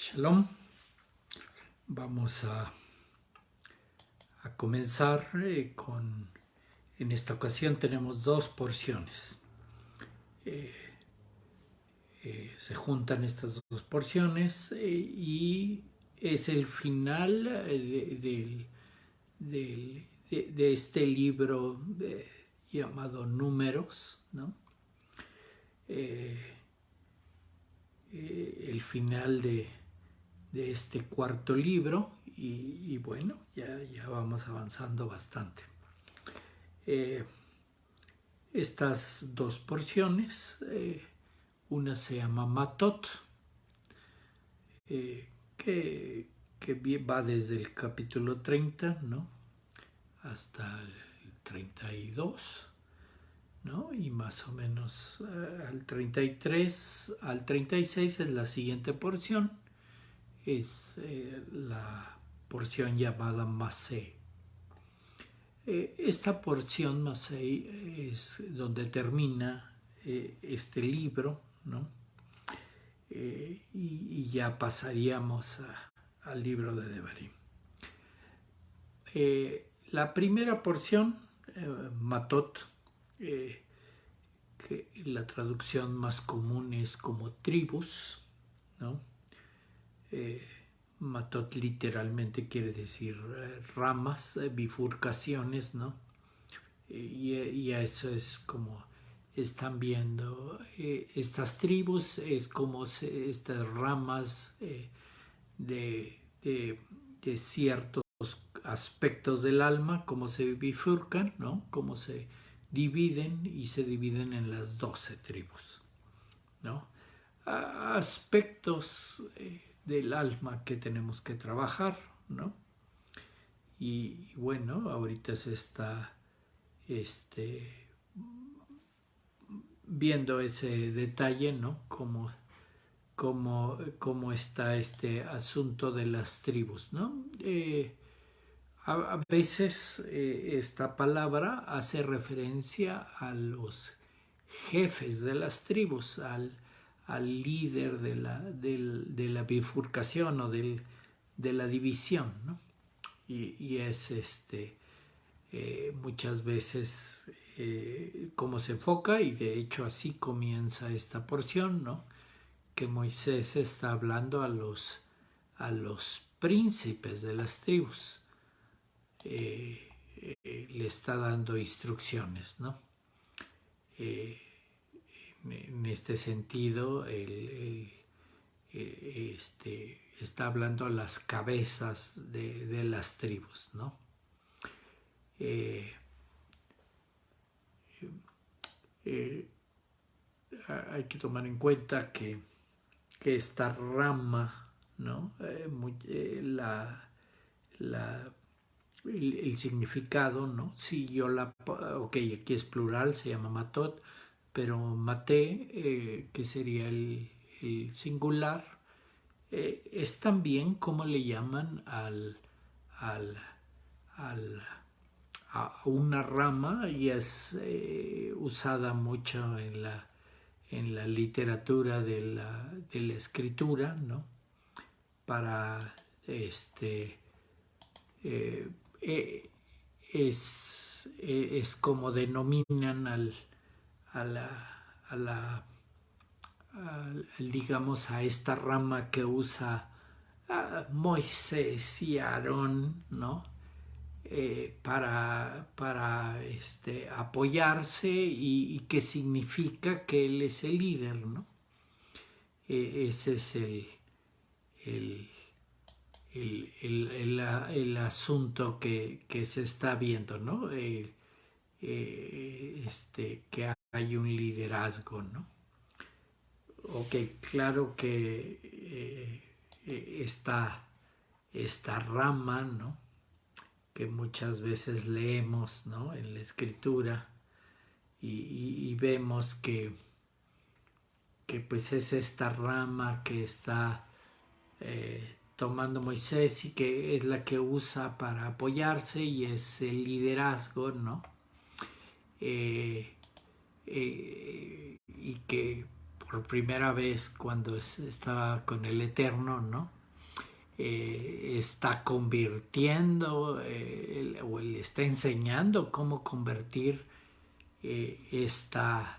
Shalom. Vamos a comenzar en esta ocasión tenemos dos porciones. Se juntan estas dos porciones y es el final de este libro llamado Números, ¿no? El final de este cuarto libro y bueno, ya vamos avanzando bastante. Estas dos porciones, una se llama Matot, que va desde el capítulo 30, ¿no?, hasta el 32, ¿no? Y más o menos al 33, al 36 es la siguiente porción. Es la porción llamada Masei. Esta porción Masei es donde termina este libro, ¿no? Y ya pasaríamos al libro de Devarim. La primera porción, Matot, que la traducción más común es como tribus, ¿no? Matot literalmente quiere decir ramas, bifurcaciones, ¿no? Y a eso es como están viendo estas tribus, es como estas ramas de ciertos aspectos del alma, como se bifurcan, ¿no? Como se dividen y se dividen en las 12 tribus, ¿no? Aspectos del alma que tenemos que trabajar, ¿no? Y bueno, ahorita se está viendo ese detalle, ¿no? Cómo está este asunto de las tribus, ¿no? A veces esta palabra hace referencia a los jefes de las tribus, al líder de la bifurcación o de la división, ¿no? Y es muchas veces cómo se enfoca, y de hecho así comienza esta porción, ¿no? Que Moisés está hablando a los príncipes de las tribus, le está dando instrucciones, ¿no? En este sentido, está hablando a las cabezas de las tribus, ¿no? Hay que tomar en cuenta que esta rama, ¿no? El significado, ¿no? Si yo ok, aquí es plural, se llama matot, pero maté, que sería el singular, es también como le llaman a una rama, y es usada mucho en la literatura de la escritura, ¿no? Para es como denominan digamos, a esta rama que usa Moisés y Aarón, ¿no? Para apoyarse, y que significa que él es el líder, ¿no? Ese es el asunto que se está viendo, ¿no? Que hay un liderazgo, ¿no? Ok, claro que esta rama, ¿no?, que muchas veces leemos, ¿no?, en la escritura, y vemos que pues es esta rama que está tomando Moisés, y que es la que usa para apoyarse, y es el liderazgo, ¿no? Y que por primera vez cuando estaba con el Eterno, ¿no? Está convirtiendo o le está enseñando cómo convertir esta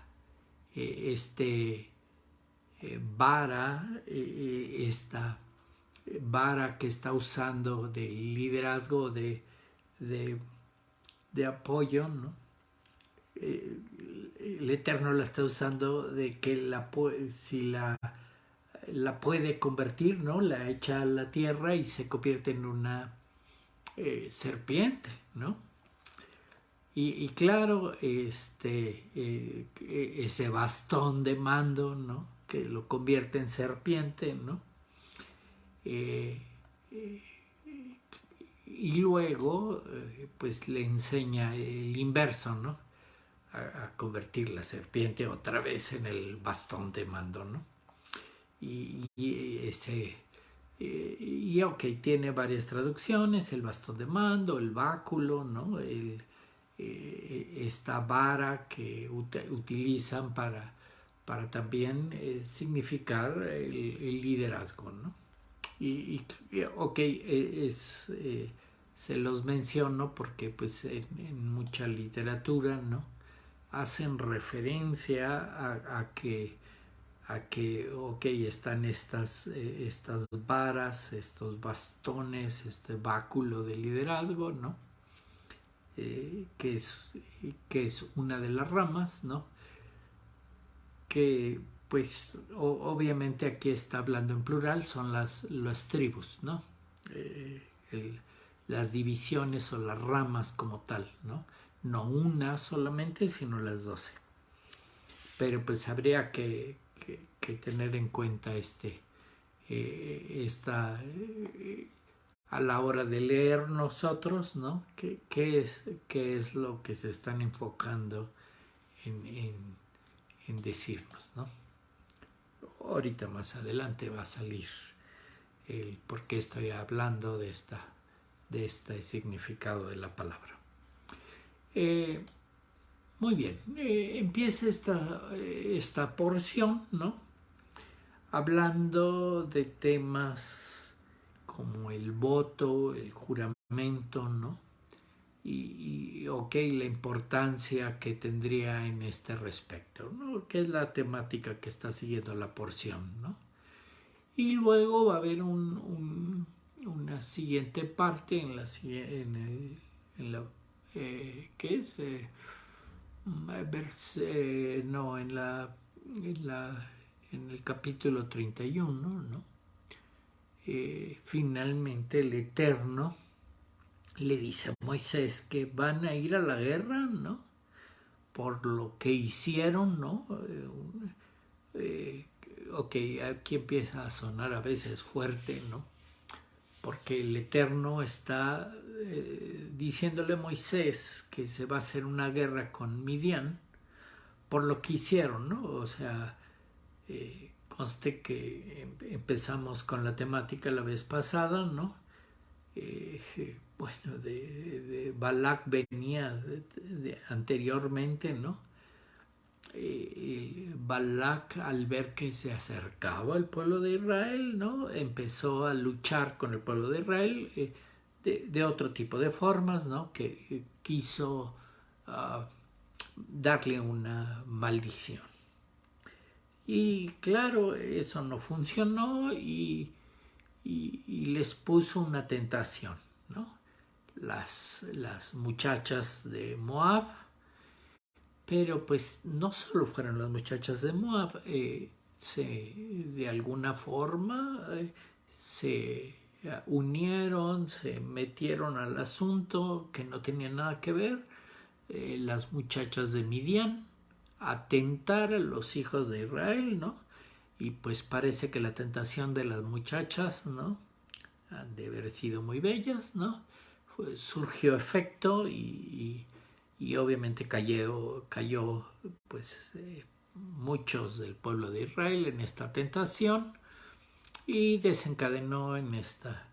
vara que está usando de liderazgo, de apoyo, ¿no? El Eterno la está usando de que si la puede convertir, ¿no? La echa a la tierra y se convierte en una serpiente, ¿no? Y claro, ese bastón de mando, ¿no? Que lo convierte en serpiente, ¿no? Y luego, pues le enseña el inverso, ¿no? A convertir la serpiente otra vez en el bastón de mando, ¿no? Y ok, tiene varias traducciones: el bastón de mando, el báculo, ¿no? Esta vara que utilizan para también significar el liderazgo, ¿no? Ok, se los menciono porque pues en mucha literatura, ¿no? Hacen referencia a que ok, están estas varas, estos bastones, este báculo de liderazgo, ¿no? Que es una de las ramas, ¿no? Que pues obviamente aquí está hablando en plural, son las tribus, ¿no? Las divisiones o las ramas como tal, ¿no? No una solamente, sino las 12. Pero pues habría que tener en cuenta a la hora de leer nosotros, ¿no? ¿Qué es lo que se están enfocando en decirnos, ¿no? Ahorita más adelante va a salir el por qué estoy hablando de este significado de la palabra. Muy bien, empieza esta porción, ¿no? Hablando de temas como el voto, el juramento, ¿no? Y ok, la importancia que tendría en este respecto, ¿no? Que es la temática que está siguiendo la porción, ¿no? Y luego va a haber una siguiente parte en ¿qué es? En el capítulo 31, ¿no? Finalmente el Eterno le dice a Moisés que van a ir a la guerra, ¿no? Por lo que hicieron, ¿no? Ok, aquí empieza a sonar a veces fuerte, ¿no? Porque el Eterno está diciéndole a Moisés que se va a hacer una guerra con Midian por lo que hicieron, ¿no? O sea, conste que empezamos con la temática la vez pasada, ¿no? Bueno, de Balak venía anteriormente, ¿no? Balak, al ver que se acercaba al pueblo de Israel, ¿no? Empezó a luchar con el pueblo de Israel de otro tipo de formas, ¿no? Que quiso darle una maldición. Y claro, eso no funcionó y les puso una tentación, ¿no? Las muchachas de Moab, pero pues no solo fueron las muchachas de Moab, de alguna forma se unieron, se metieron al asunto que no tenía nada que ver, las muchachas de Midian, a tentar a los hijos de Israel, ¿no? Y pues parece que la tentación de las muchachas, ¿no? Han de haber sido muy bellas, ¿no? Surgió efecto y obviamente cayó pues muchos del pueblo de Israel en esta tentación y desencadenó en esta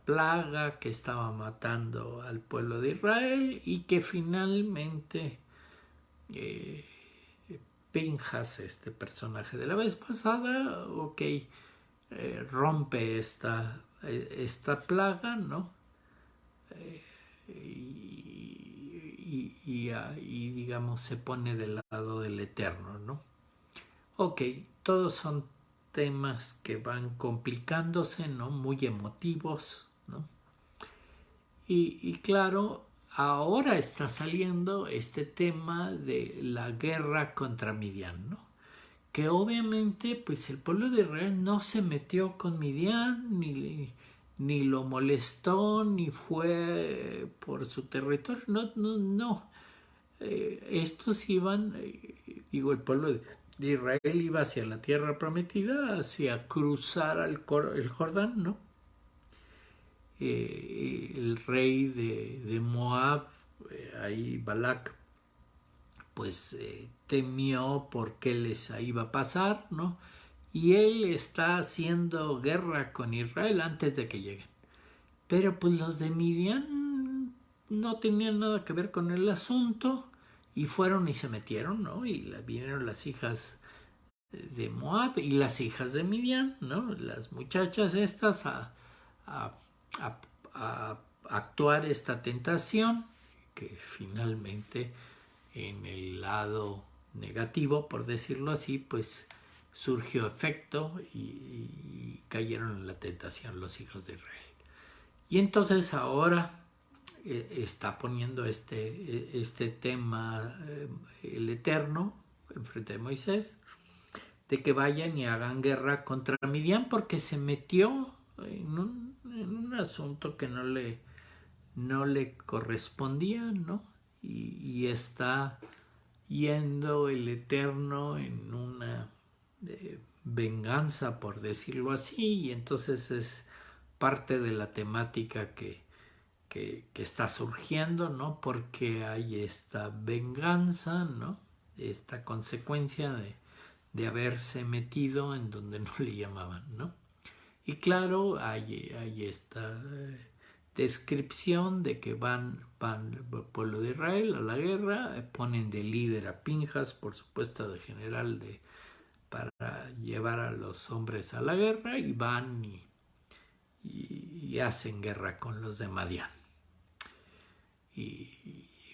plaga que estaba matando al pueblo de Israel y que finalmente Pinhas, este personaje de la vez pasada, ok, rompe esta plaga, ¿no? Y digamos se pone del lado del Eterno, ¿no? Ok, todos son temas que van complicándose, ¿no? Muy emotivos, ¿no? Y claro, ahora está saliendo este tema de la guerra contra Midian, ¿no? Que obviamente pues el pueblo de Israel no se metió con Midian, ni lo molestó, ni fue por su territorio, no. Estos iban, el pueblo de Israel iba hacia la tierra prometida, hacia cruzar el Jordán, ¿no? El rey de Moab, ahí Balac, pues temió por qué les iba a pasar, ¿no? Y él está haciendo guerra con Israel antes de que lleguen. Pero pues los de Midian no tenían nada que ver con el asunto y fueron y se metieron, ¿no? Y vinieron las hijas de Moab y las hijas de Midian, ¿no? Las muchachas estas a actuar esta tentación que finalmente en el lado negativo, por decirlo así, pues surgió efecto y cayeron en la tentación los hijos de Israel. Y entonces ahora está poniendo este tema el Eterno enfrente de Moisés, de que vayan y hagan guerra contra Midian porque se metió en un asunto que no le correspondía, ¿no? Y está yendo el Eterno en una venganza, por decirlo así, y entonces es parte de la temática que está surgiendo, ¿no? Porque hay esta venganza, ¿no? Esta consecuencia de haberse metido en donde no le llamaban, ¿no? Y claro, hay esta descripción de que van el pueblo de Israel a la guerra, ponen de líder a Pinhas, por supuesto de general para llevar a los hombres a la guerra, y van y hacen guerra con los de Madián. Y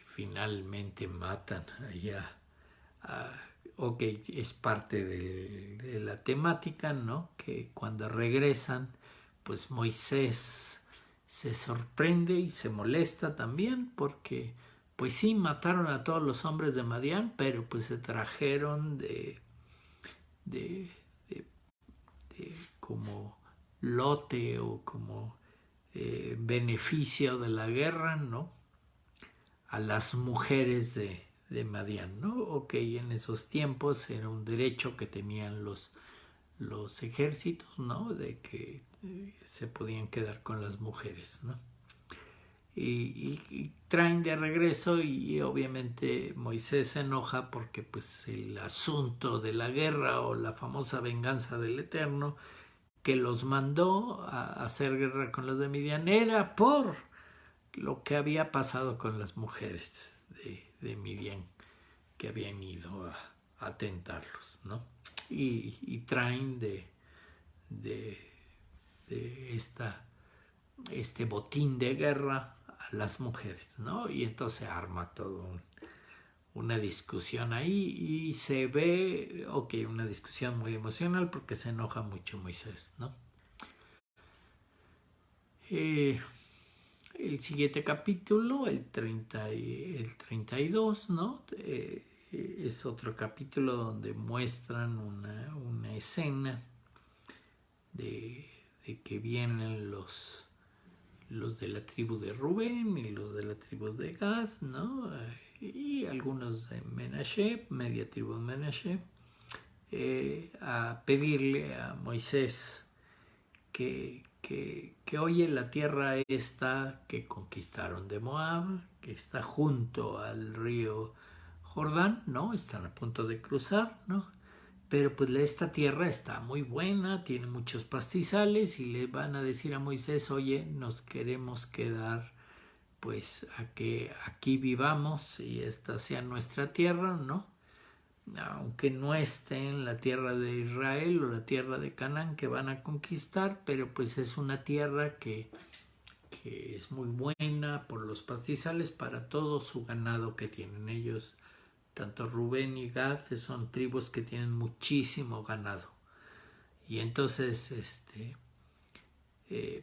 finalmente matan allá. Ok, es parte de la temática, ¿no? Que cuando regresan, pues Moisés se sorprende y se molesta también porque, pues sí, mataron a todos los hombres de Madián, pero pues se trajeron de como lote o como beneficio de la guerra, ¿no? A las mujeres de Madián, ¿no? Ok, en esos tiempos era un derecho que tenían los ejércitos, ¿no? De que se podían quedar con las mujeres, ¿no? Y traen de regreso y obviamente Moisés se enoja porque pues el asunto de la guerra o la famosa venganza del Eterno que los mandó a hacer guerra con los de Midian era por lo que había pasado con las mujeres de Midian que habían ido a tentarlos, ¿no? Y traen de este botín de guerra a las mujeres, ¿no? Y entonces arma todo una discusión ahí y se ve, ok, una discusión muy emocional porque se enoja mucho Moisés, ¿no? El siguiente capítulo, el 32, ¿no? Es otro capítulo donde muestran una escena de que vienen los de la tribu de Rubén y los de la tribu de Gad, ¿no? Y algunos de Menashe, media tribu de Menashe, a pedirle a Moisés que oye la tierra esta que conquistaron de Moab, que está junto al río Jordán, ¿no? Están a punto de cruzar, ¿no? Pero pues esta tierra está muy buena, tiene muchos pastizales y le van a decir a Moisés, oye, nos queremos quedar pues a que aquí vivamos y esta sea nuestra tierra, ¿no? aunque no esté en la tierra de Israel o la tierra de Canaán que van a conquistar, pero pues es una tierra que es muy buena por los pastizales para todo su ganado que tienen ellos. Tanto Rubén y Gad son tribus que tienen muchísimo ganado. Y entonces,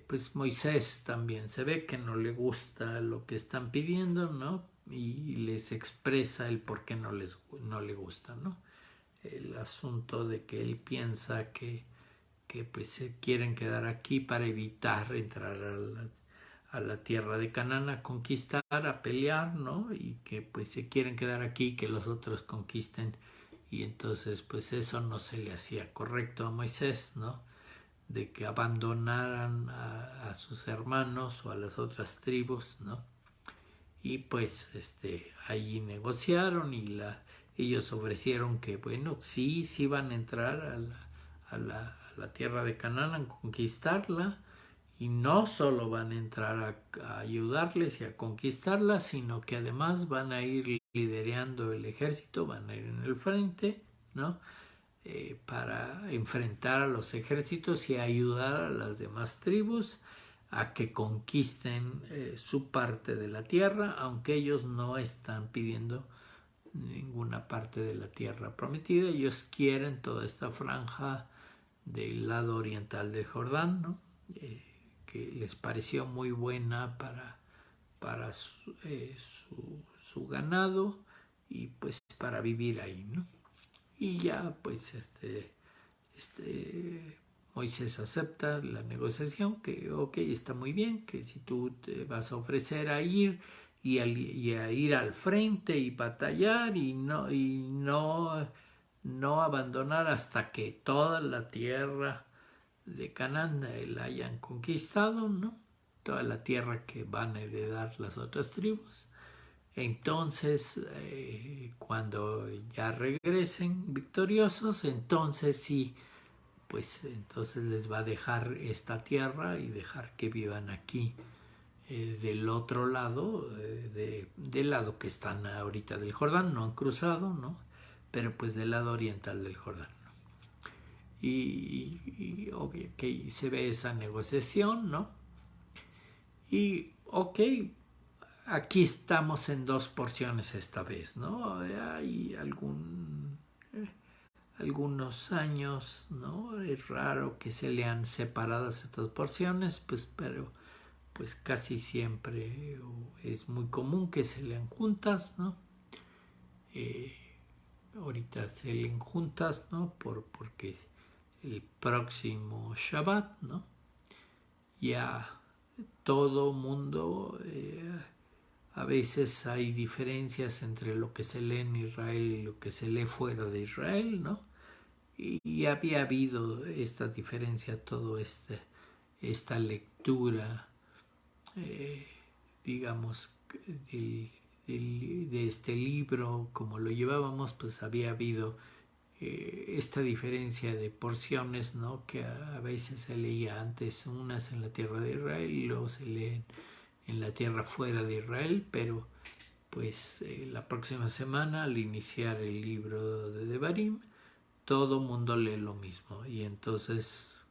pues Moisés también se ve que no le gusta lo que están pidiendo, ¿no? Y les expresa el por qué no le gusta, ¿no? El asunto de que él piensa que pues se quieren quedar aquí para evitar entrar a la tierra de Canaán a conquistar, a pelear, ¿no? Y que pues se quieren quedar aquí, que los otros conquisten. Y entonces pues eso no se le hacía correcto a Moisés, ¿no? De que abandonaran a sus hermanos o a las otras tribus, ¿no? Y pues allí negociaron y ellos ofrecieron que bueno, sí van a entrar a la tierra de Canaán a conquistarla, y no solo van a entrar a ayudarles y a conquistarla, sino que además van a ir liderando el ejército, van a ir en el frente, ¿no? Para enfrentar a los ejércitos y ayudar a las demás tribus a que conquisten su parte de la tierra, aunque ellos no están pidiendo ninguna parte de la tierra prometida. Ellos quieren toda esta franja del lado oriental del Jordán, ¿no? Que les pareció muy buena para su ganado y pues para vivir ahí, ¿no? Y ya pues Moisés acepta la negociación, que ok, está muy bien, que si tú te vas a ofrecer a ir y a ir al frente y batallar y no abandonar hasta que toda la tierra de Canaán la hayan conquistado, ¿no? Toda la tierra que van a heredar las otras tribus. Entonces, cuando ya regresen victoriosos, entonces sí, pues entonces les va a dejar esta tierra y dejar que vivan aquí del otro lado, del lado que están ahorita del Jordán, no han cruzado, ¿no? Pero pues del lado oriental del Jordán, ¿no? Y obvio que se ve esa negociación, ¿no? Y ok, aquí estamos en dos porciones esta vez, ¿no? Hay algunos años, ¿no? Es raro que se lean separadas estas porciones, pues, pero pues casi siempre es muy común que se lean juntas, ¿no? Ahorita se leen juntas, ¿no? Porque el próximo Shabbat, ¿no? Ya todo mundo, a veces hay diferencias entre lo que se lee en Israel y lo que se lee fuera de Israel, ¿no? Y había habido esta diferencia, esta lectura, digamos, de este libro, como lo llevábamos, pues había habido esta diferencia de porciones, ¿no? Que a veces se leía antes unas en la tierra de Israel y luego se leen en la tierra fuera de Israel, pero pues la próxima semana, al iniciar el libro de Devarim, todo mundo lee lo mismo, y entonces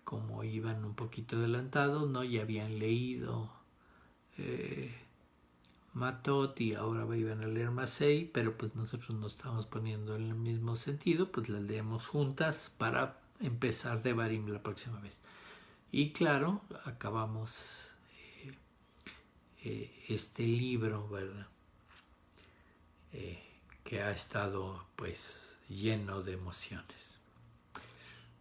como iban un poquito adelantados, ¿no? Ya habían leído Matot y ahora iban a leer Masei, pero pues nosotros nos estamos poniendo en el mismo sentido, pues las leemos juntas para empezar Devarim la próxima vez. Y claro, acabamos este libro, ¿verdad? Que ha estado pues lleno de emociones.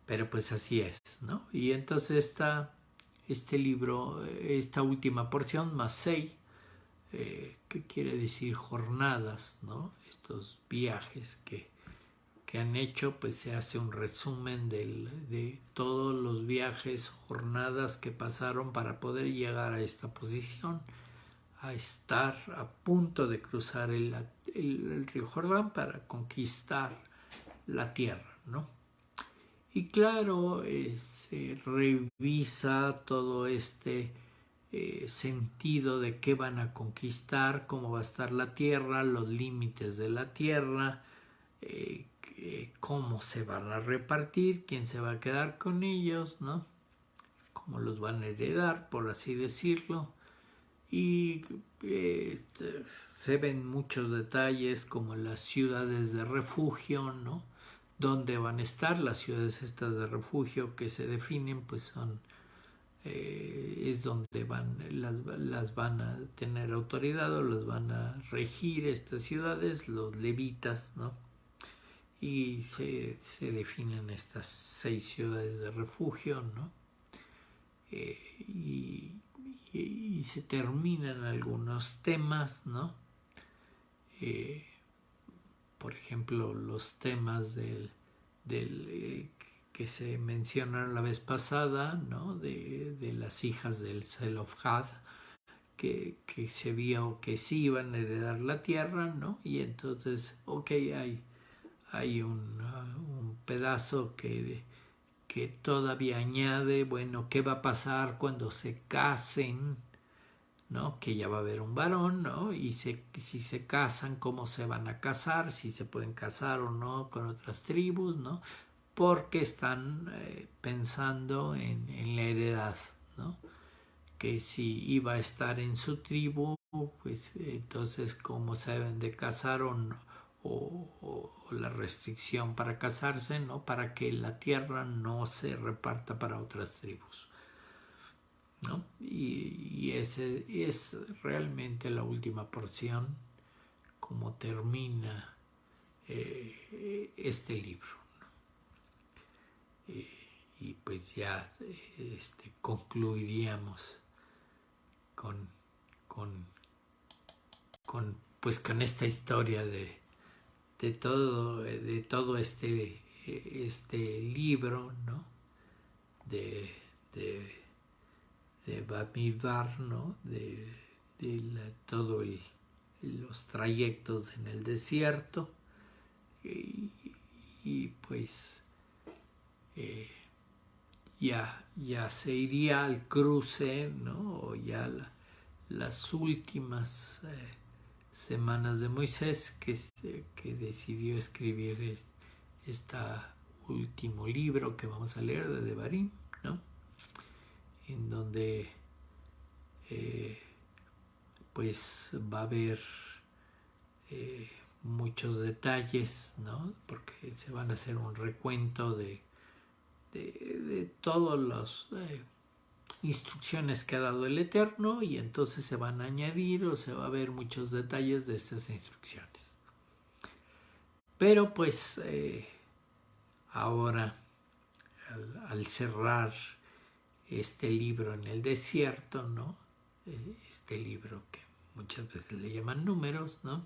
Pero pues así es, ¿no? Y entonces este libro, esta última porción, Masei, que quiere decir jornadas, ¿no? Estos viajes que han hecho, pues se hace un resumen de todos los viajes, jornadas que pasaron para poder llegar a esta posición, a estar a punto de cruzar el río Jordán para conquistar la tierra, ¿no? Y claro, se revisa todo sentido de qué van a conquistar, cómo va a estar la tierra, los límites de la tierra, cómo se van a repartir, quién se va a quedar con ellos, ¿no? Cómo los van a heredar, por así decirlo. Y se ven muchos detalles como las ciudades de refugio, ¿no? Dónde van a estar las ciudades estas de refugio que se definen, pues son es donde las van a tener autoridad o las van a regir estas ciudades, los levitas, ¿no? Y se definen estas 6 ciudades de refugio, ¿no? Y se terminan algunos temas, ¿no? Por ejemplo, los temas del que se mencionaron la vez pasada, ¿no? De las hijas del Zelofhad, que se vio que sí iban a heredar la tierra, ¿no? Y entonces, hay un pedazo que todavía añade, bueno, ¿qué va a pasar cuando se casen? ¿No? Que ya va a haber un varón, ¿no? Y si se casan, ¿cómo se van a casar? Si se pueden casar o no con otras tribus, ¿no? Porque están pensando en la heredad, ¿no? Que si iba a estar en su tribu, pues entonces cómo se deben de casar o la restricción para casarse, ¿no? Para que la tierra no se reparta para otras tribus, ¿no? Y ese es realmente la última porción, como termina este libro, ¿no? Y pues ya concluiríamos con con esta historia de todo este libro, ¿no? de Bamidbar, ¿no? De todo los trayectos en el desierto, y pues ya se iría al cruce, ¿no? O ya las últimas semanas de Moisés que decidió escribir este último libro que vamos a leer de Devarim, ¿no? En donde pues va a haber muchos detalles, ¿no? Porque se van a hacer un recuento de todas las instrucciones que ha dado el Eterno, y entonces se van a añadir o se va a ver muchos detalles de estas instrucciones. Pero pues ahora al cerrar este libro en el desierto, ¿no? Este libro que muchas veces le llaman números, ¿no?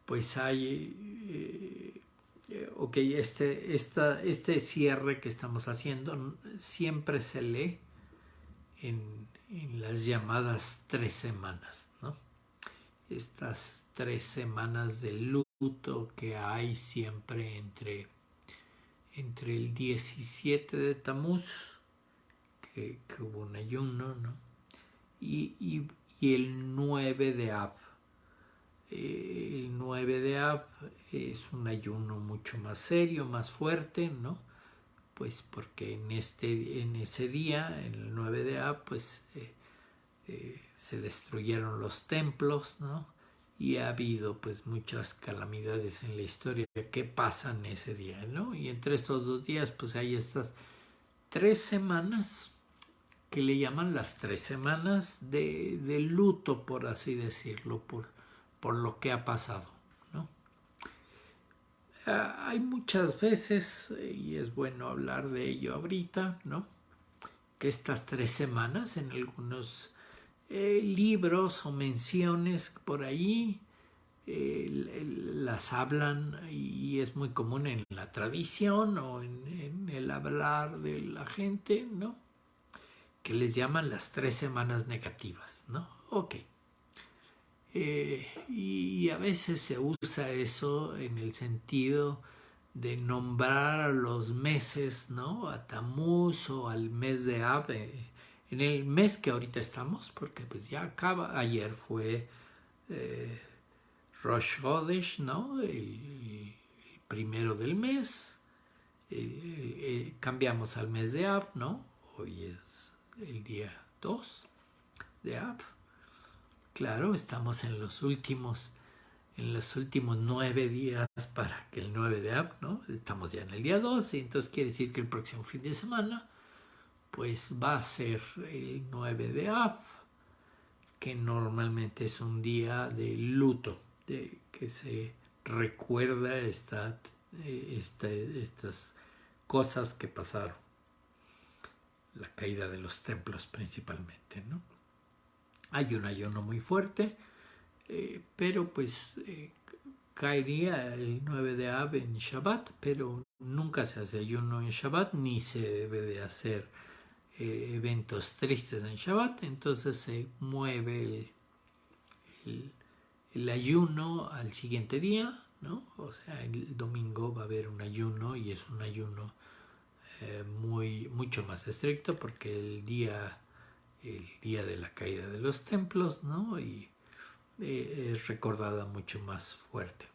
Pues hay este cierre que estamos haciendo siempre se lee en las llamadas 3 semanas, ¿no? Estas 3 semanas de luto que hay siempre entre el 17 de Tamuz, que hubo un ayuno, ¿no? Y el 9 de Ab. El 9 de Ab es un ayuno mucho más serio, más fuerte, ¿no? Pues porque en ese día, en el 9 de Ab, pues se destruyeron los templos, ¿no? Y ha habido pues muchas calamidades en la historia que pasan ese día, ¿no? Y entre estos 2 días pues hay estas 3 semanas que le llaman las 3 semanas de luto, por así decirlo, por lo que ha pasado, ¿no? Hay muchas veces, y es bueno hablar de ello ahorita, ¿no? Que estas 3 semanas en algunos libros o menciones por ahí las hablan, y es muy común en la tradición o en el hablar de la gente, ¿no? Que les llaman las 3 semanas negativas, ¿no? Ok. Y a veces se usa eso en el sentido nombrar a los meses, ¿no? A Tamuz o al mes de Ab, en el mes que ahorita estamos, porque pues ya acaba, ayer fue Rosh Chodesh, ¿no? El primero del mes, cambiamos al mes de Ab, ¿no? Hoy es el día 2 de Ab. Claro, estamos en los últimos 9 días para que el 9 de Ab, ¿no? Estamos ya en el día 12, entonces quiere decir que el próximo fin de semana pues va a ser el 9 de Ab, que normalmente es un día de luto, de que se recuerda estas cosas que pasaron, la caída de los templos principalmente, ¿no? Hay un ayuno muy fuerte, pero pues caería el 9 de Ab en Shabbat, pero nunca se hace ayuno en Shabbat, ni se debe de hacer eventos tristes en Shabbat, entonces se mueve el ayuno al siguiente día, ¿no? O sea, el domingo va a haber un ayuno y es un ayuno mucho más estricto porque el día de la caída de los templos, ¿no? Y es recordada mucho más fuerte.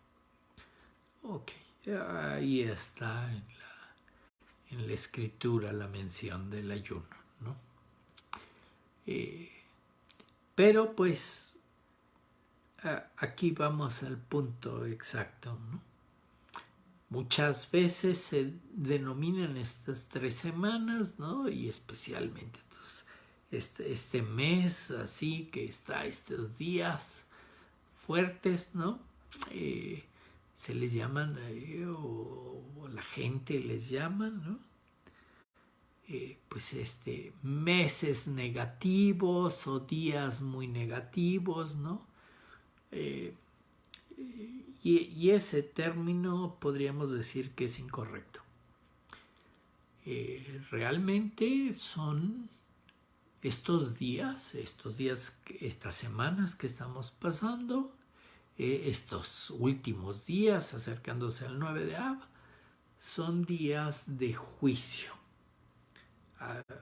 Ok, ahí está en la escritura la mención del ayuno, ¿no? Pero pues aquí vamos al punto exacto, ¿no? Muchas veces se denominan estas 3 semanas, ¿no? Y especialmente este mes, así que está estos días fuertes, ¿no? Se les llaman, o la gente les llama, ¿no? Pues meses negativos o días muy negativos, ¿no? Y ese término podríamos decir que es incorrecto. Realmente son estos días, estas semanas que estamos pasando, estos últimos días acercándose al 9 de Ab, son días de juicio.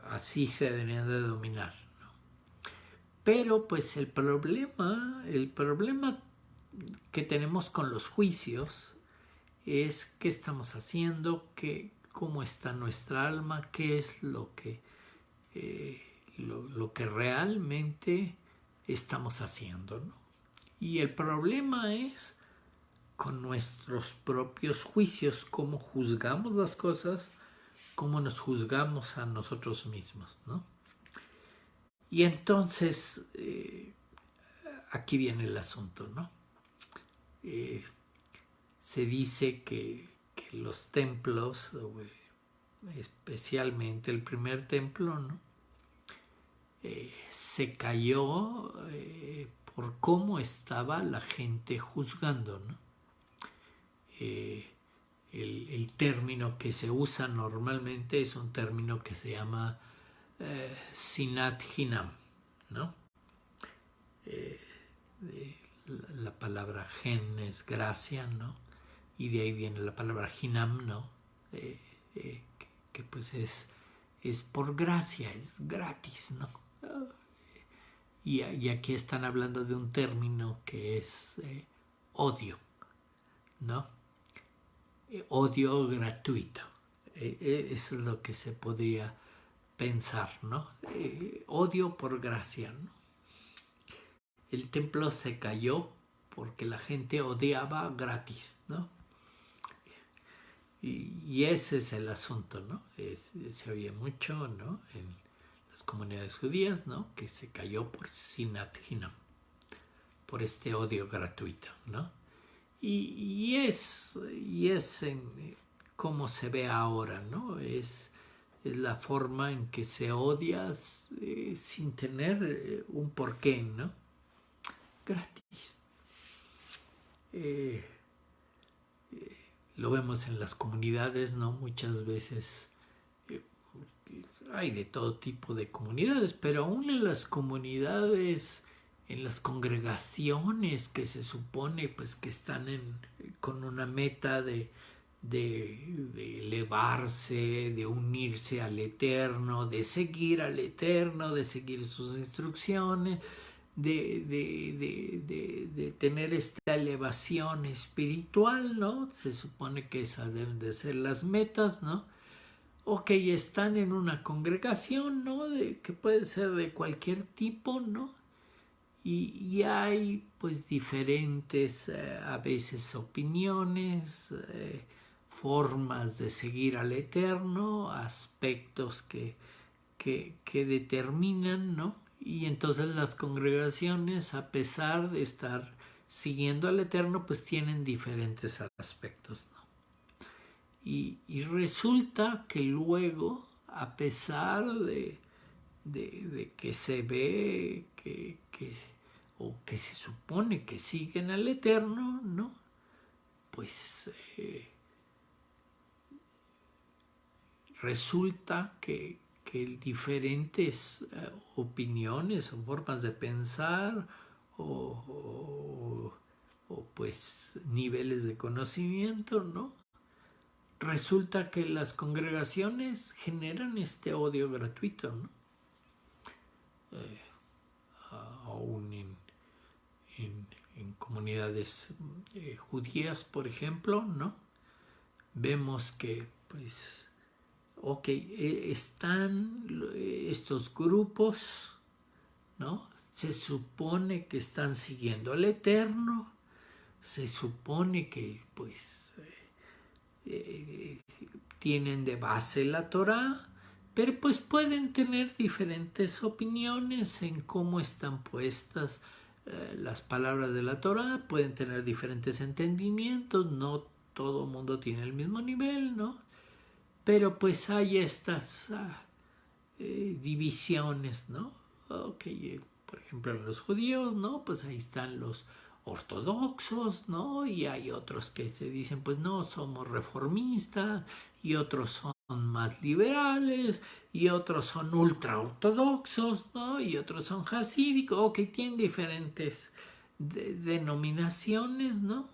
Así se deberían de dominar, ¿no? Pero pues el problema que tenemos con los juicios es qué estamos haciendo, cómo está nuestra alma, qué es lo que realmente estamos haciendo, ¿no? Y el problema es con nuestros propios juicios, cómo juzgamos las cosas, cómo nos juzgamos a nosotros mismos, ¿no? Y entonces aquí viene el asunto, ¿no? Se dice que los templos, especialmente el primer templo, ¿no? Se cayó por cómo estaba la gente juzgando, ¿no? El término que se usa normalmente es un término que se llama Sinat Hinam, ¿no? La palabra gen es gracia, ¿no? Y de ahí viene la palabra Hinam, ¿no? Que pues es por gracia, es gratis, ¿no? Y aquí están hablando de un término que es odio, ¿no? Odio gratuito. Eso es lo que se podría pensar, ¿no? Odio por gracia, ¿no? El templo se cayó porque la gente odiaba gratis, ¿no? Y ese es el asunto, ¿no? Se oye mucho, ¿no? En las comunidades judías, ¿no? Que se cayó por Sinat Hinam, por este odio gratuito, ¿no? Y es en cómo se ve ahora, ¿no? Es la forma en que se odia sin tener un porqué, ¿no? Gratis. Lo vemos en las comunidades, ¿no? Muchas veces hay de todo tipo de comunidades, pero aún en las comunidades, en las congregaciones que se supone pues que están con una meta de de elevarse, de unirse al Eterno, de seguir al Eterno, de seguir sus instrucciones, de tener esta elevación espiritual, ¿no? Se supone que esas deben de ser las metas, ¿no? Ok, están en una congregación, ¿no? Que puede ser de cualquier tipo, ¿no? Y hay pues diferentes, a veces opiniones, formas de seguir al Eterno, aspectos que determinan, ¿no? Y entonces las congregaciones, a pesar de estar siguiendo al Eterno, pues tienen diferentes aspectos, ¿no? Y resulta que luego, a pesar de que se ve o que se supone que siguen al Eterno, ¿no? Pues resulta que diferentes opiniones o formas de pensar o pues niveles de conocimiento, ¿no? Resulta que las congregaciones generan este odio gratuito, ¿no? Aún en comunidades judías, por ejemplo, ¿no? Vemos que, pues, ok, están estos grupos, ¿no? Se supone que están siguiendo al Eterno, se supone que, pues, tienen de base la Torá, pero pues pueden tener diferentes opiniones en cómo están puestas las palabras de la Torá, pueden tener diferentes entendimientos, no todo el mundo tiene el mismo nivel, ¿no? Pero pues hay estas divisiones, ¿no? Okay, por ejemplo, en los judíos, ¿no? Pues ahí están los ortodoxos, ¿no? Y hay otros que se dicen, pues no, somos reformistas, y otros son más liberales, y otros son ultra ortodoxos, ¿no? Y otros son hasídicos, ok, tienen diferentes denominaciones, ¿no?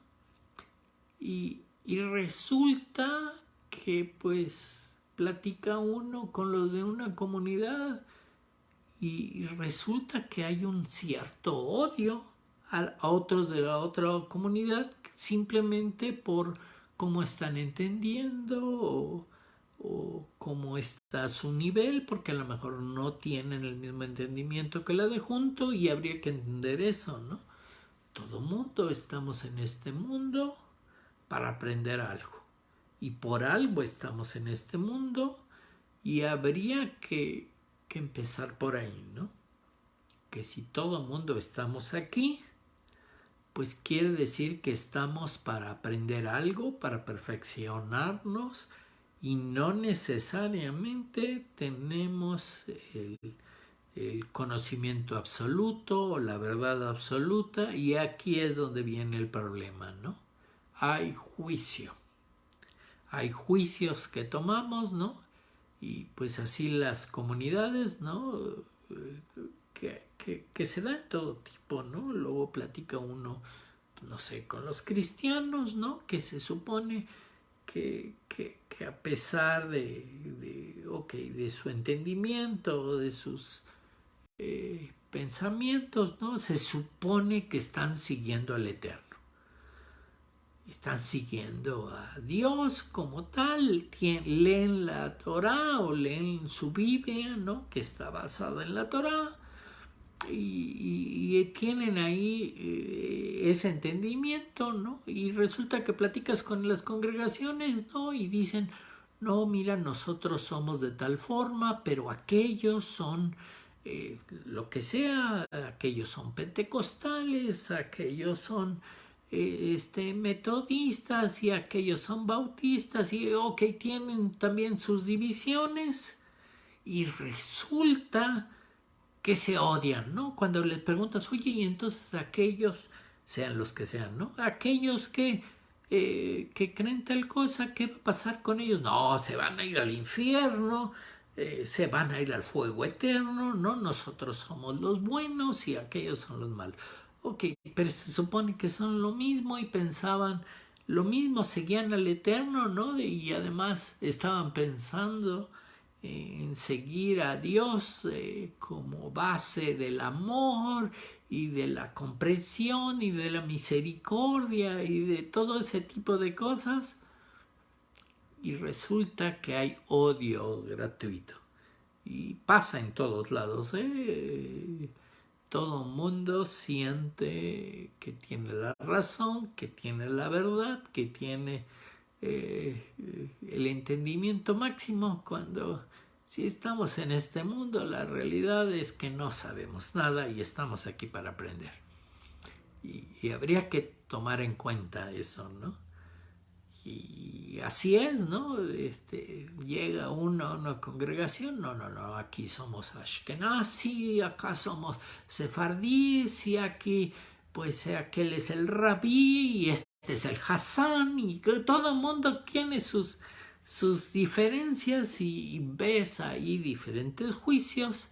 Y resulta que pues platica uno con los de una comunidad y resulta que hay un cierto odio a otros de la otra comunidad simplemente por cómo están entendiendo o cómo está su nivel, porque a lo mejor no tienen el mismo entendimiento que la de junto y habría que entender eso, ¿no? Todo mundo estamos en este mundo para aprender algo y por algo estamos en este mundo y habría que empezar por ahí, ¿no? Que si todo mundo estamos aquí, pues quiere decir que estamos para aprender algo, para perfeccionarnos y no necesariamente tenemos el conocimiento absoluto o la verdad absoluta, y aquí es donde viene el problema, ¿no? Hay juicio, hay juicios que tomamos, ¿no? Y pues así las comunidades, ¿no? Que se da en todo tipo, ¿no? Luego platica uno, no sé, con los cristianos, ¿no? Que se supone que a pesar de su entendimiento, de sus pensamientos, ¿no? Se supone que están siguiendo al Eterno. Están siguiendo a Dios como tal, leen la Torá o leen su Biblia, ¿no? Que está basada en la Torá, y tienen ahí ese entendimiento, ¿no? Y resulta que platicas con las congregaciones, ¿no? Y dicen, no, mira, nosotros somos de tal forma, pero aquellos son lo que sea, aquellos son pentecostales, aquellos son metodistas y aquellos son bautistas, y ok, tienen también sus divisiones y resulta que se odian, ¿no? Cuando les preguntas, oye, y entonces aquellos, sean los que sean, ¿no? Aquellos que creen tal cosa, ¿qué va a pasar con ellos? No, se van a ir al infierno, se van a ir al fuego eterno, ¿no? Nosotros somos los buenos y aquellos son los malos. Ok, pero se supone que son lo mismo y pensaban lo mismo, seguían al Eterno, ¿no? Y además estaban pensando en seguir a Dios como base del amor y de la comprensión y de la misericordia y de todo ese tipo de cosas. Y resulta que hay odio gratuito. Y pasa en todos lados, todo mundo siente que tiene la razón, que tiene la verdad, que tiene el entendimiento máximo, cuando si estamos en este mundo, la realidad es que no sabemos nada y estamos aquí para aprender. Y habría que tomar en cuenta eso, ¿no? Y así es, ¿no? Llega uno a una congregación, no, aquí somos Ashkenazi, acá somos sefardíes y aquí, pues aquel es el rabí y este es el Hassan y todo el mundo tiene sus diferencias y ves ahí diferentes juicios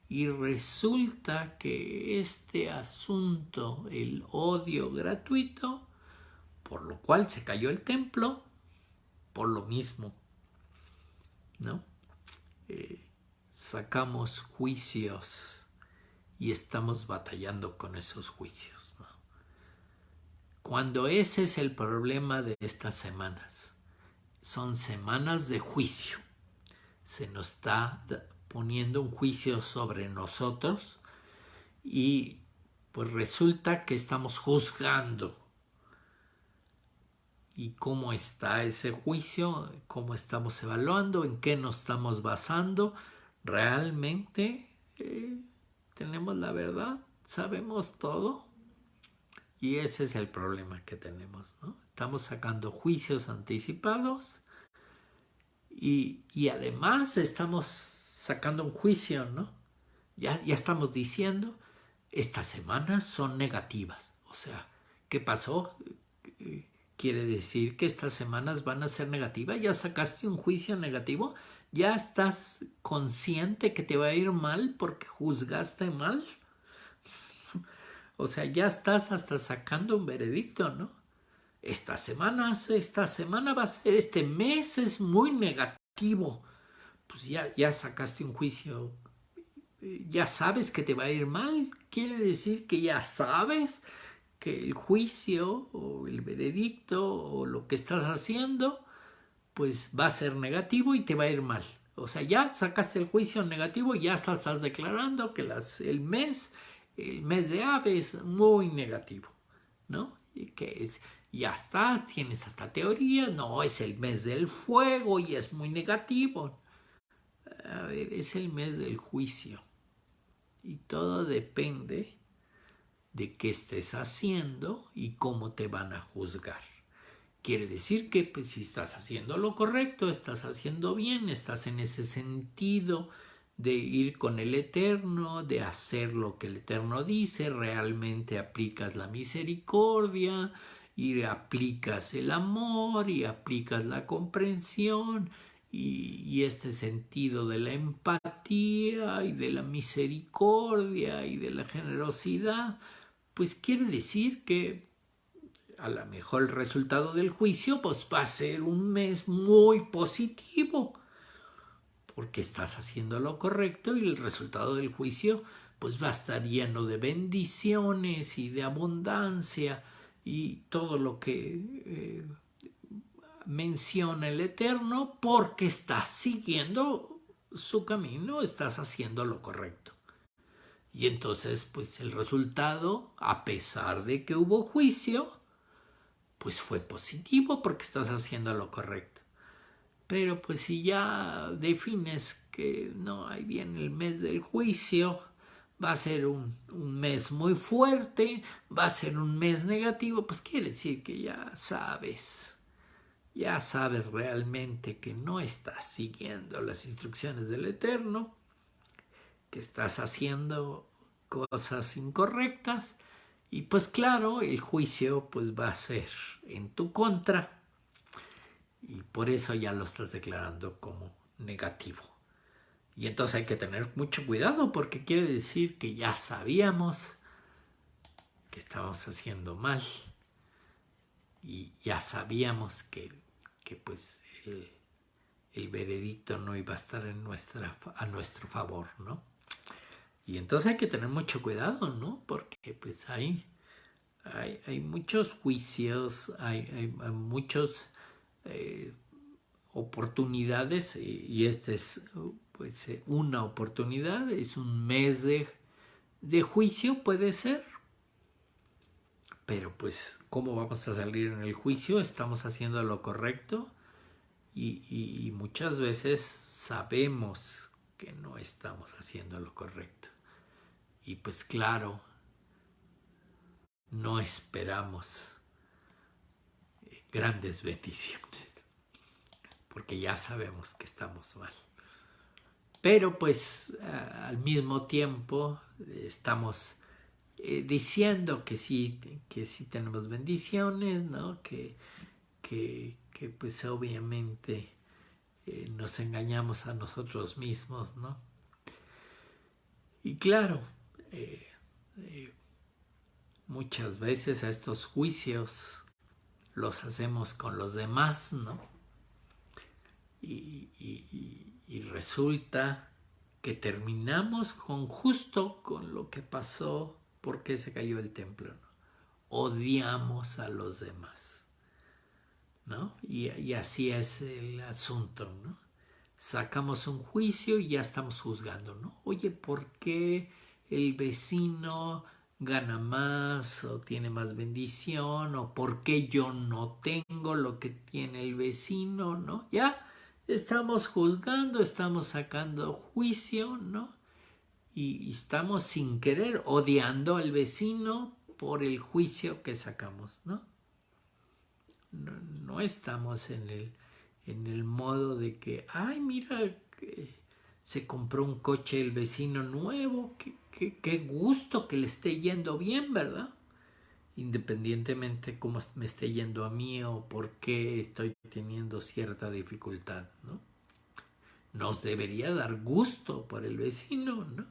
y resulta que este asunto, el odio gratuito, por lo cual se cayó el templo, por lo mismo, ¿no? Sacamos juicios y estamos batallando con esos juicios, ¿no? Cuando ese es el problema de estas semanas, son semanas de juicio. Se nos está poniendo un juicio sobre nosotros y pues resulta que estamos juzgando. ¿Y cómo está ese juicio? ¿Cómo estamos evaluando? ¿En qué nos estamos basando? ¿Realmente tenemos la verdad? ¿Sabemos todo? Y ese es el problema que tenemos, ¿no? Estamos sacando juicios anticipados y además estamos sacando un juicio, ¿no? Ya estamos diciendo, estas semanas son negativas. O sea, ¿qué pasó? Quiere decir que estas semanas van a ser negativas. ¿Ya sacaste un juicio negativo? ¿Ya estás consciente que te va a ir mal porque juzgaste mal? O sea, ya estás hasta sacando un veredicto, ¿no? Esta semana va a ser, este mes es muy negativo. Pues ya sacaste un juicio. Ya sabes que te va a ir mal. Quiere decir que ya sabes que el juicio o el veredicto o lo que estás haciendo pues va a ser negativo y te va a ir mal. O sea, ya sacaste el juicio negativo, ya estás declarando que el mes de ave es muy negativo, ¿no? Y que ya está, tienes hasta teoría, no, es el mes del fuego y es muy negativo. A ver, es el mes del juicio y todo depende de qué estés haciendo y cómo te van a juzgar. Quiere decir que pues, si estás haciendo lo correcto, estás haciendo bien, estás en ese sentido de ir con el Eterno, de hacer lo que el Eterno dice, realmente aplicas la misericordia y aplicas el amor y aplicas la comprensión y este sentido de la empatía y de la misericordia y de la generosidad, pues quiere decir que a lo mejor el resultado del juicio pues va a ser un mes muy positivo porque estás haciendo lo correcto y el resultado del juicio pues va a estar lleno de bendiciones y de abundancia y todo lo que menciona el Eterno porque estás siguiendo su camino, estás haciendo lo correcto. Y entonces pues el resultado, a pesar de que hubo juicio, pues fue positivo porque estás haciendo lo correcto. Pero pues si ya defines que no, ahí viene el mes del juicio, va a ser un mes muy fuerte, va a ser un mes negativo, pues quiere decir que ya sabes realmente que no estás siguiendo las instrucciones del Eterno, que estás haciendo cosas incorrectas. Y pues claro, el juicio pues va a ser en tu contra y por eso ya lo estás declarando como negativo. Y entonces hay que tener mucho cuidado porque quiere decir que ya sabíamos que estábamos haciendo mal y ya sabíamos que pues el veredicto no iba a estar a nuestro favor, ¿no? Y entonces hay que tener mucho cuidado, ¿no? Porque pues hay muchos juicios, hay muchas oportunidades, y esta es pues una oportunidad, es un mes de juicio, puede ser. Pero pues, ¿cómo vamos a salir en el juicio? ¿Estamos haciendo lo correcto? Y muchas veces sabemos que no estamos haciendo lo correcto. Y pues claro, no esperamos grandes bendiciones, porque ya sabemos que estamos mal. Pero pues al mismo tiempo estamos diciendo que sí tenemos bendiciones, ¿no? Que pues obviamente nos engañamos a nosotros mismos, ¿no? Y claro, muchas veces a estos juicios los hacemos con los demás, ¿no? Y resulta que terminamos justo con lo que pasó porque se cayó el templo, ¿no? Odiamos a los demás, ¿no? Y así es el asunto, ¿no? Sacamos un juicio y ya estamos juzgando, ¿no? Oye, ¿por qué el vecino gana más o tiene más bendición? ¿O por qué yo no tengo lo que tiene el vecino? ¿No? Ya estamos juzgando, estamos sacando juicio, ¿no? Y estamos sin querer odiando al vecino por el juicio que sacamos, ¿no? No estamos en el modo de que, ay, mira, que se compró un coche el vecino nuevo, qué gusto que le esté yendo bien, ¿verdad? Independientemente cómo me esté yendo a mí o por qué estoy teniendo cierta dificultad, ¿no? Nos debería dar gusto por el vecino, ¿no?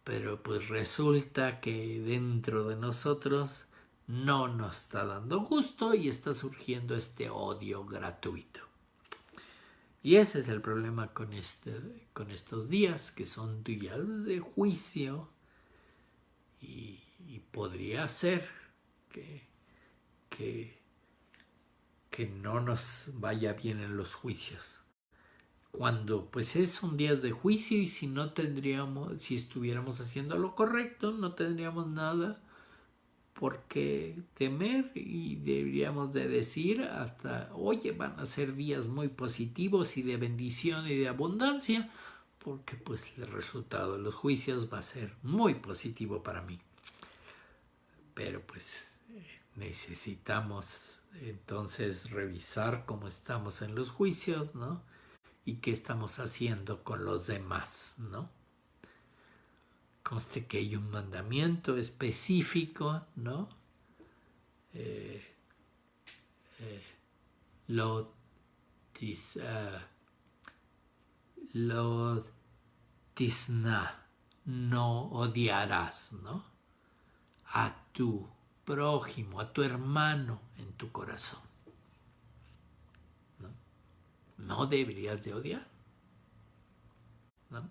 Pero pues resulta que dentro de nosotros no nos está dando gusto y está surgiendo este odio gratuito. Y ese es el problema con estos días, que son días de juicio, y podría ser que no nos vaya bien en los juicios. Cuando pues son días de juicio, y si estuviéramos haciendo lo correcto, no tendríamos nada por qué temer, y deberíamos de decir hasta, oye, van a ser días muy positivos y de bendición y de abundancia, porque pues el resultado de los juicios va a ser muy positivo para mí. Pero pues necesitamos entonces revisar cómo estamos en los juicios, ¿no? Y qué estamos haciendo con los demás, ¿no? Conste que hay un mandamiento específico, ¿no? Lo tisna, no odiarás, ¿no? A tu prójimo, a tu hermano en tu corazón. No deberías de odiar, ¿no?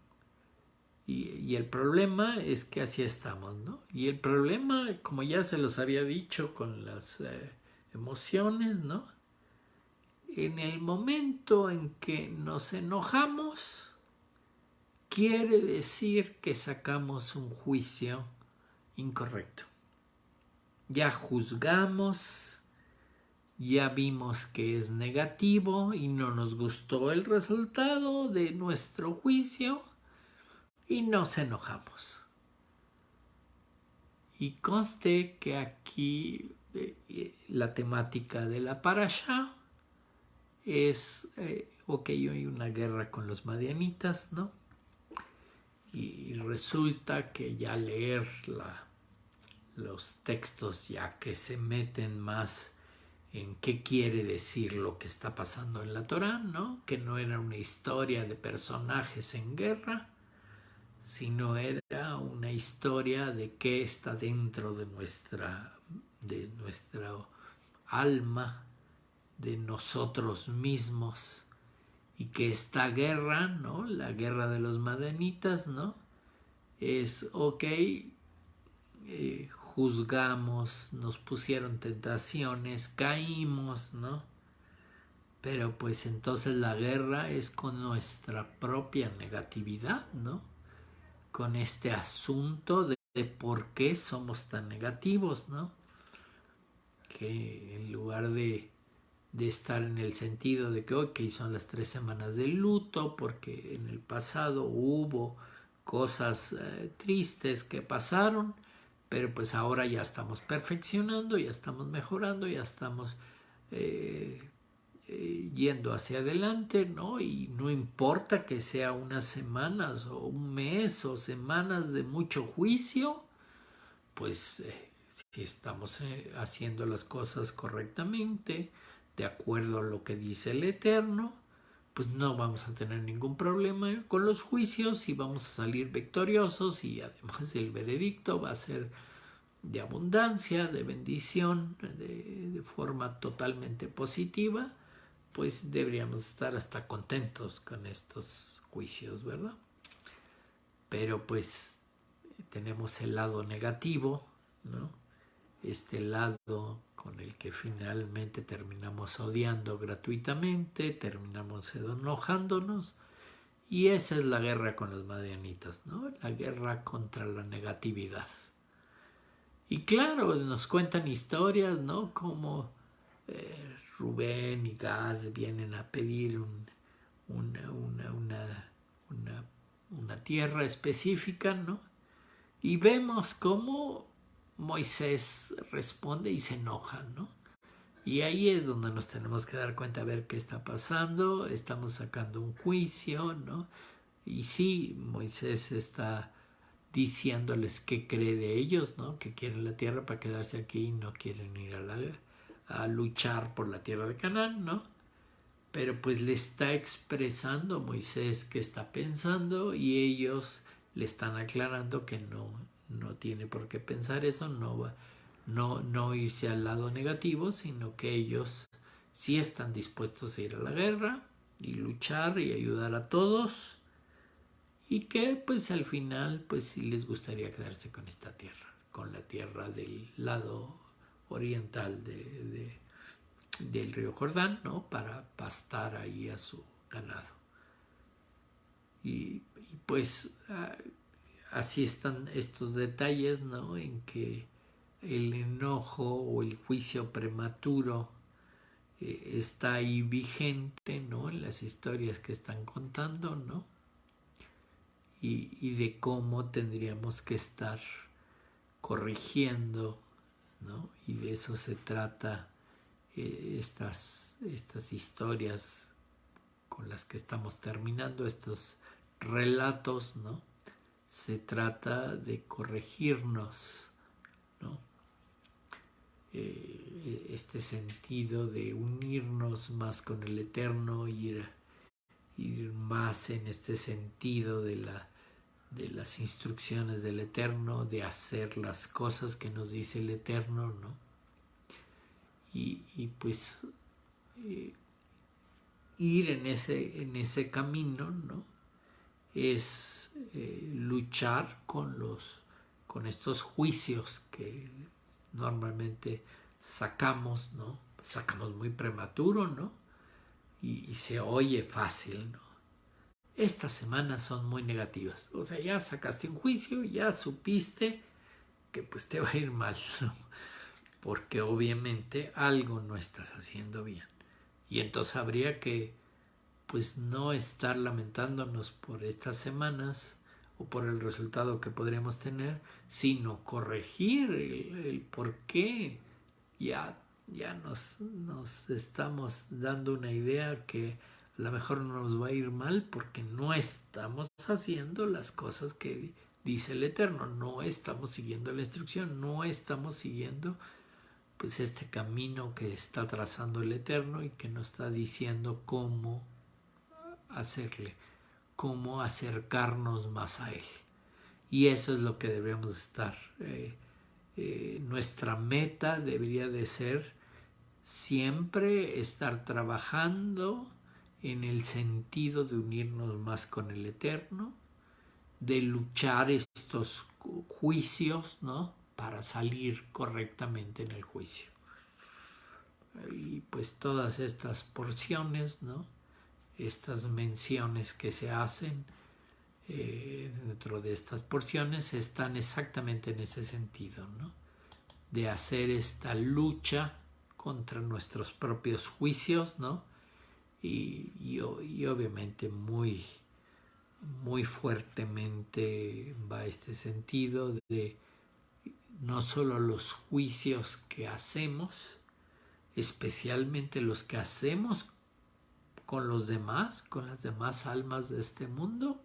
Y el problema es que así estamos, ¿no? Y el problema, como ya se los había dicho con las emociones, ¿no? En el momento en que nos enojamos, quiere decir que sacamos un juicio incorrecto. Ya juzgamos, ya vimos que es negativo y no nos gustó el resultado de nuestro juicio y nos enojamos. Y conste que aquí la temática de la parashá es, ok, hay una guerra con los madianitas, ¿no? Y resulta que ya leer los textos, ya que se meten más en qué quiere decir lo que está pasando en la Torá, ¿no? Que no era una historia de personajes en guerra, sino era una historia de qué está dentro de nuestro alma de nosotros mismos, y que esta guerra, ¿no? La guerra de los madianitas, ¿no? Es ok, juzgamos, nos pusieron tentaciones, caímos, ¿no? Pero pues entonces la guerra es con nuestra propia negatividad, ¿no? Con este asunto de por qué somos tan negativos, ¿no? Que en lugar de estar en el sentido de que ok, son las 3 semanas de luto porque en el pasado hubo cosas tristes que pasaron, pero pues ahora ya estamos perfeccionando, ya estamos mejorando, ya estamos yendo hacia adelante, ¿no? Y no importa que sea unas semanas o un mes o semanas de mucho juicio, pues si estamos haciendo las cosas correctamente, de acuerdo a lo que dice el Eterno, pues no vamos a tener ningún problema con los juicios y vamos a salir victoriosos, y además el veredicto va a ser de abundancia, de bendición, de forma totalmente positiva. Pues deberíamos estar hasta contentos con estos juicios, ¿verdad? Pero pues tenemos el lado negativo, ¿no? Este lado con el que finalmente terminamos odiando gratuitamente, terminamos enojándonos, y esa es la guerra con los madianitas, ¿no? La guerra contra la negatividad. Y claro, nos cuentan historias, ¿no? Como Rubén y Gad vienen a pedir una tierra específica, ¿no? Y vemos cómo Moisés responde y se enoja, ¿no? Y ahí es donde nos tenemos que dar cuenta, a ver qué está pasando. Estamos sacando un juicio, ¿no? Y sí, Moisés está diciéndoles qué cree de ellos, ¿no? Que quieren la tierra para quedarse aquí y no quieren ir a luchar por la tierra de Canaán, ¿no? Pero pues le está expresando Moisés qué está pensando, y ellos le están aclarando que no tiene por qué pensar eso, no irse al lado negativo, sino que ellos sí están dispuestos a ir a la guerra y luchar y ayudar a todos, y que pues al final pues sí les gustaría quedarse con esta tierra, con la tierra del lado oriental del río Jordán, ¿no? Para pastar ahí a su ganado. Y pues así están estos detalles, ¿no? En que el enojo o el juicio prematuro está ahí vigente, ¿no? En las historias que están contando, ¿no? Y de cómo tendríamos que estar corrigiendo, ¿no? Y de eso se trata estas historias con las que estamos terminando, estos relatos, ¿no? Se trata de corregirnos, ¿no? Este sentido de unirnos más con el Eterno, ir más en este sentido de las instrucciones del Eterno, de hacer las cosas que nos dice el Eterno, ¿no? Y pues ir en ese camino, ¿no? Es luchar con estos juicios que normalmente sacamos, ¿no? Sacamos muy prematuro, ¿no? Y se oye fácil, ¿no? Estas semanas son muy negativas. O sea, ya sacaste un juicio, ya supiste que pues te va a ir mal, ¿no? Porque obviamente algo no estás haciendo bien. Y entonces habría que pues no estar lamentándonos por estas semanas o por el resultado que podríamos tener, sino corregir el por qué ya nos estamos dando una idea que a lo mejor no nos va a ir mal porque no estamos haciendo las cosas que dice el Eterno, no estamos siguiendo la instrucción, no estamos siguiendo pues este camino que está trazando el Eterno y que nos está diciendo cómo hacerle, cómo acercarnos más a Él. Y eso es lo que deberíamos estar. Nuestra meta debería de ser siempre estar trabajando en el sentido de unirnos más con el Eterno, de luchar estos juicios, ¿no? Para salir correctamente en el juicio. Y pues todas estas porciones, ¿no? Estas menciones que se hacen dentro de estas porciones están exactamente en ese sentido, ¿no? De hacer esta lucha contra nuestros propios juicios, ¿no? Y obviamente muy fuertemente va este sentido de no solo los juicios que hacemos, especialmente los que hacemos con los demás, con las demás almas de este mundo,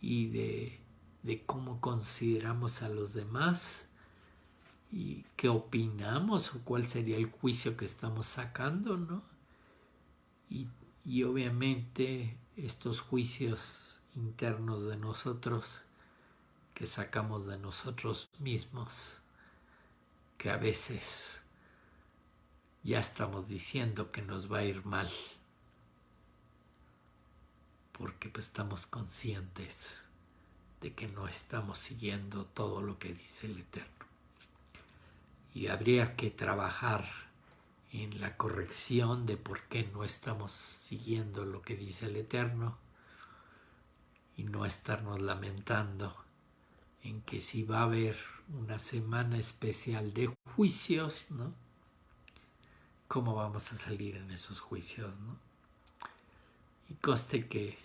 y de cómo consideramos a los demás y qué opinamos o cuál sería el juicio que estamos sacando, ¿no? Y obviamente estos juicios internos de nosotros que sacamos de nosotros mismos, que a veces ya estamos diciendo que nos va a ir mal, porque pues estamos conscientes de que no estamos siguiendo todo lo que dice el Eterno. Y habría que trabajar en la corrección de por qué no estamos siguiendo lo que dice el Eterno y no estarnos lamentando en que si va a haber una semana especial de juicios, ¿no? ¿Cómo vamos a salir en esos juicios, ¿no? Y conste que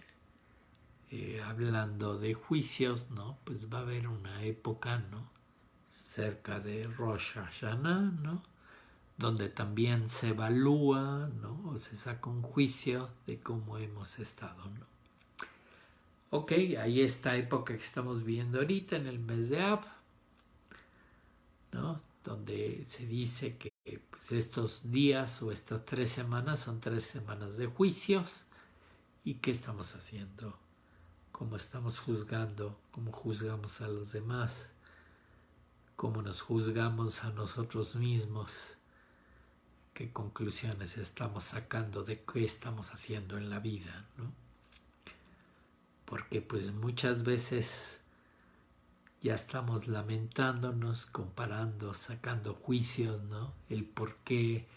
hablando de juicios, ¿no? Pues va a haber una época, ¿no? Cerca de Rosh Hashanah, ¿no? Donde también se evalúa, ¿no? O se saca un juicio de cómo hemos estado, ¿no? Ok, hay esta época que estamos viviendo ahorita en el mes de Av, ¿no? Donde se dice que pues, estos días o estas 3 semanas son 3 semanas de juicios. ¿Y qué estamos haciendo? ¿Cómo estamos juzgando? ¿Cómo juzgamos a los demás? ¿Cómo nos juzgamos a nosotros mismos? ¿Qué conclusiones estamos sacando de qué estamos haciendo en la vida, ¿no? Porque pues muchas veces ya estamos lamentándonos, comparando, sacando juicios, ¿no? El por qué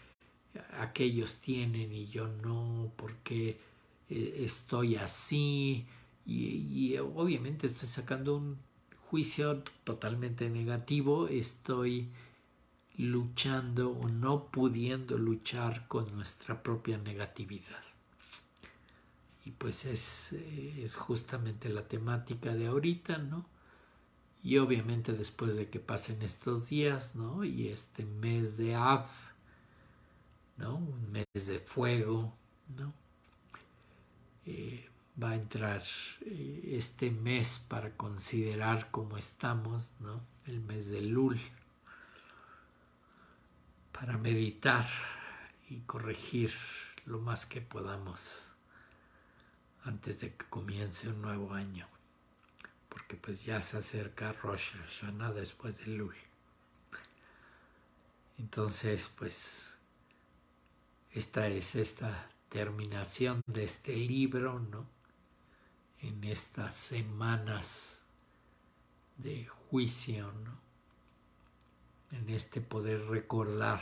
aquellos tienen y yo no, por qué estoy así, y obviamente estoy sacando un juicio totalmente negativo, estoy luchando o no pudiendo luchar con nuestra propia negatividad. Y pues es justamente la temática de ahorita, ¿no? Y obviamente después de que pasen estos días, ¿no? Y este mes de Av, ¿no? Un mes de fuego, ¿no? Va a entrar este mes para considerar cómo estamos, ¿no? El mes de Lul, para meditar y corregir lo más que podamos antes de que comience un nuevo año, porque pues ya se acerca Rosh Hashanah después de Lul. Entonces pues esta es esta terminación de este libro, ¿no? En estas semanas de juicio, ¿no? En este poder recordar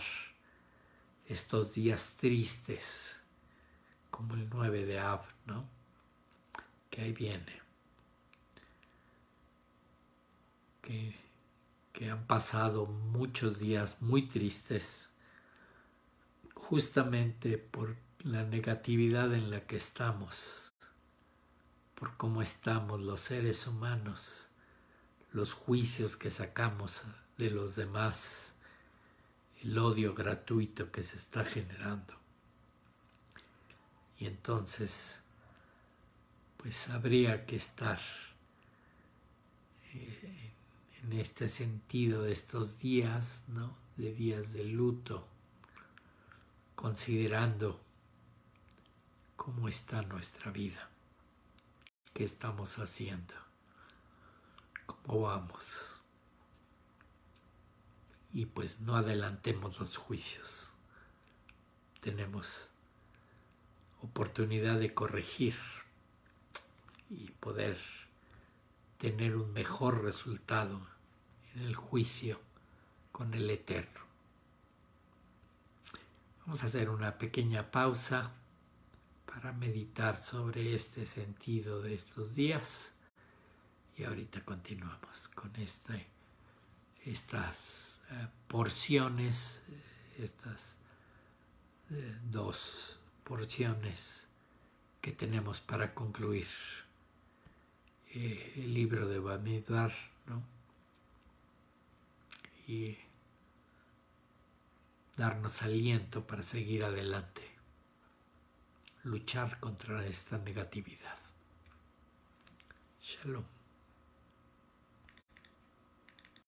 estos días tristes, como el 9 de Av, ¿no? Que ahí viene. Que han pasado muchos días muy tristes, justamente por la negatividad en la que estamos, por cómo estamos los seres humanos, los juicios que sacamos de los demás, el odio gratuito que se está generando. Y entonces, pues habría que estar en este sentido de estos días, ¿no? De días de luto, considerando cómo está nuestra vida, qué estamos haciendo, cómo vamos. Y pues no adelantemos los juicios. tenemos oportunidad de corregir y poder tener un mejor resultado en el juicio con el Eterno. Vamos a hacer una pequeña pausa para meditar sobre este sentido de estos días y ahorita continuamos con estas porciones, estas dos porciones que tenemos para concluir el libro de Bamidbar, ¿no? Y darnos aliento para seguir adelante, luchar contra esta negatividad. Shalom.